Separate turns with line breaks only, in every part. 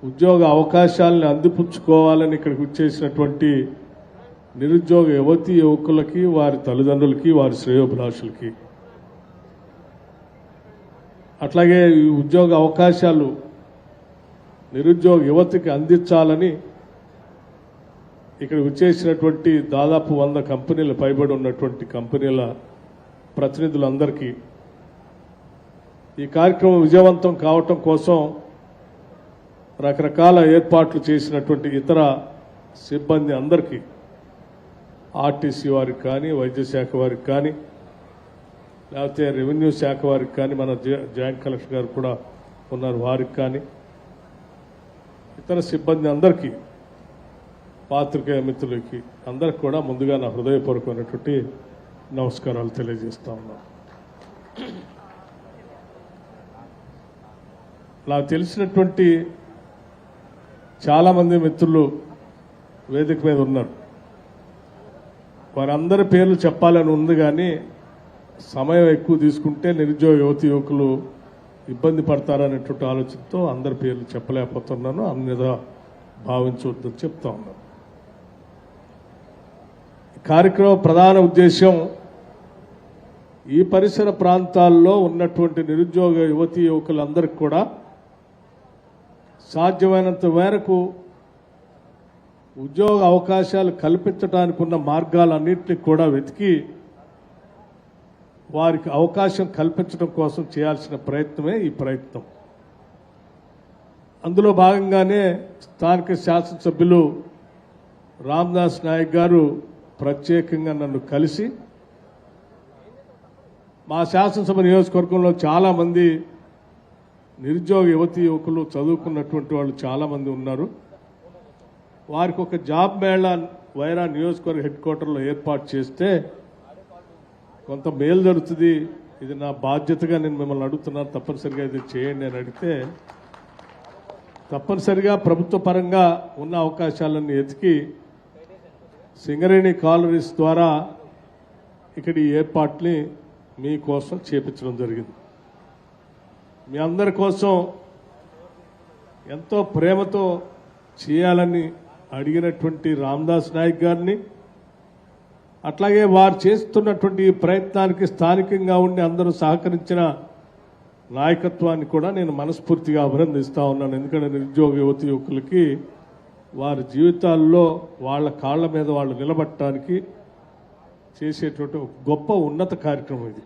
ఉద్యోగ అవకాశాలను అందిపుచ్చుకోవాలని ఇక్కడికి వచ్చేసినటువంటి నిరుద్యోగ యువతీ యువకులకి, వారి తల్లిదండ్రులకి, వారి శ్రేయోభిలాషులకి, అట్లాగే ఈ ఉద్యోగ అవకాశాలు నిరుద్యోగ యువతికి అందించాలని ఇక్కడ వచ్చేసినటువంటి దాదాపు 100 కంపెనీలు పైబడి ఉన్నటువంటి కంపెనీల ప్రతినిధులందరికీ ఈ కార్యక్రమం విజయవంతం కావటం కోసం రకరకాల ఏర్పాట్లు చేసినటువంటి ఇతర సిబ్బంది అందరికీ, ఆర్టీసీ వారికి కానీ, వైద్య శాఖ వారికి కానీ, లేకపోతే రెవెన్యూ శాఖ వారికి కానీ, మన జాయింట్ కలెక్టర్ గారు కూడా ఉన్నారు, వారికి కానీ, ఇతర సిబ్బంది అందరికీ, పాత్రికేయ మిత్రులకి అందరికి కూడా ముందుగా నా హృదయపూర్వకమైనటువంటి నమస్కారాలు తెలియజేస్తా ఉన్నాను. నాకు తెలిసినటువంటి చాలామంది మిత్రులు వేదిక మీద ఉన్నారు. వారందరి పేర్లు చెప్పాలని ఉంది, కానీ సమయం ఎక్కువ తీసుకుంటే నిరుద్యోగ యువతి యువకులు ఇబ్బంది పడతారనేటువంటి ఆలోచనతో అందరి పేర్లు చెప్పలేకపోతున్నాను. అన్నిదా భావించవద్దని చెప్తా ఉన్నాను. కార్యక్రమం ప్రధాన ఉద్దేశం ఈ పరిసర ప్రాంతాల్లో ఉన్నటువంటి నిరుద్యోగ యువతీ యువకులందరికీ కూడా సాధ్యమైనంత మేరకు ఉద్యోగ అవకాశాలు కల్పించడానికి ఉన్న మార్గాలన్నింటినీ కూడా వెతికి వారికి అవకాశం కల్పించడం కోసం చేయాల్సిన ప్రయత్నమే ఈ ప్రయత్నం. అందులో భాగంగానే స్థానిక శాసనసభ్యులు రామదాస్ నాయక్ గారు ప్రత్యేకంగా నన్ను కలిసి, మా శాసనసభ నియోజకవర్గంలో చాలామంది నిరుద్యోగ యువతీ యువకులు చదువుకున్నటువంటి వాళ్ళు చాలామంది ఉన్నారు, వారికి ఒక జాబ్ మేళా వైరా నియోజకవర్గ హెడ్ క్వార్టర్లో ఏర్పాటు చేస్తే కొంత మేలు జరుగుతుంది, ఇది నా బాధ్యతగా నేను మిమ్మల్ని అడుగుతున్నాను, తప్పనిసరిగా ఇది చేయండి అని అడిగితే, తప్పనిసరిగా ప్రభుత్వ పరంగా ఉన్న అవకాశాలన్నీ ఎతికి సింగరేణి కాలరీస్ ద్వారా ఇక్కడ ఈ ఏర్పాట్ని మీకోసం చేపించడం జరిగింది. మీ అందరి కోసం ఎంతో ప్రేమతో చేయాలని అడిగినటువంటి రామదాస్ నాయక్ గారిని, అట్లాగే వారు చేస్తున్నటువంటి ఈ ప్రయత్నానికి స్థానికంగా ఉండి అందరూ సహకరించిన నాయకత్వాన్ని కూడా నేను మనస్ఫూర్తిగా అభినందిస్తా ఉన్నాను. ఎందుకంటే నిరుద్యోగ యువతి యువకులకి వారి జీవితాల్లో వాళ్ళ కాళ్ల మీద వాళ్ళు నిలబడటానికి చేసేటువంటి ఒక గొప్ప ఉన్నత కార్యక్రమం ఇది.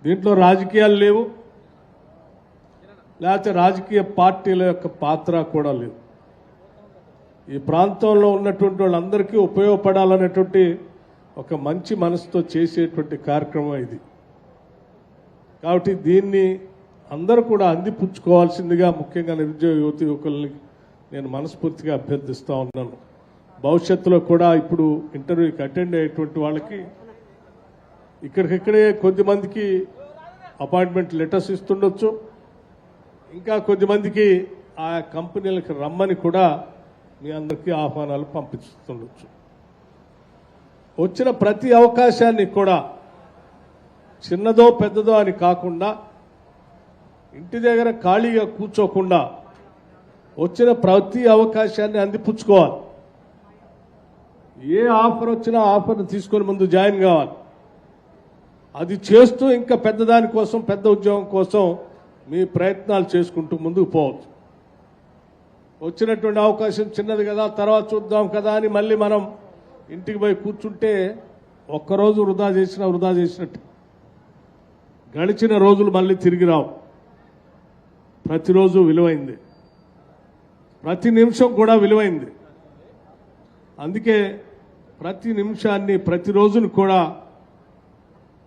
దీంట్లో రాజకీయాలు లేవు, లేకపోతే రాజకీయ పార్టీల యొక్క పాత్ర కూడా లేదు. ఈ ప్రాంతంలో ఉన్నటువంటి వాళ్ళందరికీ ఉపయోగపడాలనేటువంటి ఒక మంచి మనసుతో చేసేటువంటి కార్యక్రమం ఇది. కాబట్టి దీన్ని అందరూ కూడా అందిపుచ్చుకోవాల్సిందిగా ముఖ్యంగా నిరుద్యోగ యువతి యువకుల్ని నేను మనస్ఫూర్తిగా అభ్యర్థిస్తూ ఉన్నాను. భవిష్యత్తులో కూడా ఇప్పుడు ఇంటర్వ్యూకి అటెండ్ అయ్యేటువంటి వాళ్ళకి ఇక్కడికిక్కడే కొద్దిమందికి అపాయింట్మెంట్ లెటర్స్ ఇస్తుండొచ్చు, ఇంకా కొద్దిమందికి ఆ కంపెనీలకు రమ్మని కూడా మీ అందరికీ ఆహ్వానాలు పంపిస్తుండొచ్చు. వచ్చిన ప్రతి అవకాశాన్ని కూడా చిన్నదో పెద్దదో అని కాకుండా, ఇంటి దగ్గర ఖాళీగా కూర్చోకుండా వచ్చిన ప్రతి అవకాశాన్ని అందిపుచ్చుకోవాలి. ఏ ఆఫర్ వచ్చినా ఆఫర్ని తీసుకొని ముందు జాయిన్ కావాలి. అది చేస్తూ ఇంకా పెద్దదాని కోసం, పెద్ద ఉద్యోగం కోసం మీ ప్రయత్నాలు చేసుకుంటూ ముందుకు పోవచ్చు. వచ్చినటువంటి అవకాశం చిన్నది కదా, తర్వాత చూద్దాం కదా అని మళ్ళీ మనం ఇంటికి పోయి కూర్చుంటే ఒక్కరోజు వృధా చేసినట్టు. గడిచిన రోజులు మళ్ళీ తిరిగి రావు. ప్రతిరోజు విలువైంది, ప్రతి నిమిషం కూడా విలువైంది. అందుకే ప్రతి నిమిషాన్ని, ప్రతిరోజును కూడా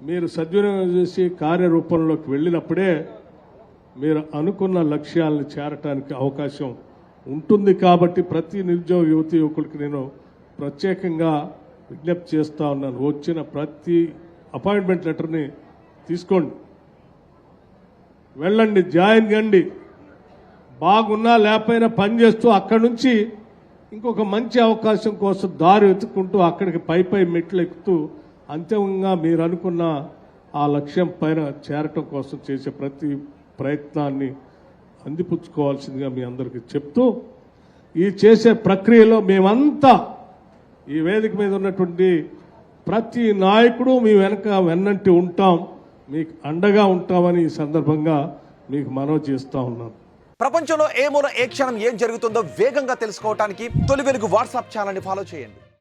మీరు సద్వినియోగం చేసి కార్యరూపంలోకి వెళ్ళినప్పుడే మీరు అనుకున్న లక్ష్యాలను చేరటానికి అవకాశం ఉంటుంది. కాబట్టి ప్రతి నిరుద్యోగ యువతి యువకులకి నేను ప్రత్యేకంగా విజ్ఞప్తి చేస్తా ఉన్నాను. వచ్చిన ప్రతి అపాయింట్మెంట్ లెటర్ని తీసుకోండి, వెళ్ళండి, జాయిన్ కండి. బాగున్నా లేకపోయినా పని చేస్తూ అక్కడి నుంచి ఇంకొక మంచి అవకాశం కోసం దారి వెతుక్కుంటూ అక్కడికి పై మెట్లు ఎక్కుతూ అంతిమంగా మీరు అనుకున్న ఆ లక్ష్యం పైన చేరటం కోసం చేసే ప్రతి ప్రయత్నాన్ని అందిపుచ్చుకోవాల్సిందిగా మీ అందరికీ చెప్తూ ఈ చేసే ప్రక్రియలో మేమంతా ఈ వేదిక మీద ఉన్నటువంటి ప్రతి నాయకుడు మీ వెన్నంటి ఉంటాం, మీకు అండగా ఉంటామని ఈ సందర్భంగా మీకు మనవి చేస్తా ఉన్నాను.
ప్రపంచంలో ఏ మూల ఏ క్షణం ఏం జరుగుతుందో వేగంగా తెలుసుకోవడానికి తొలి వెలుగు వాట్సాప్ ఛానల్ని ఫాలో చేయండి.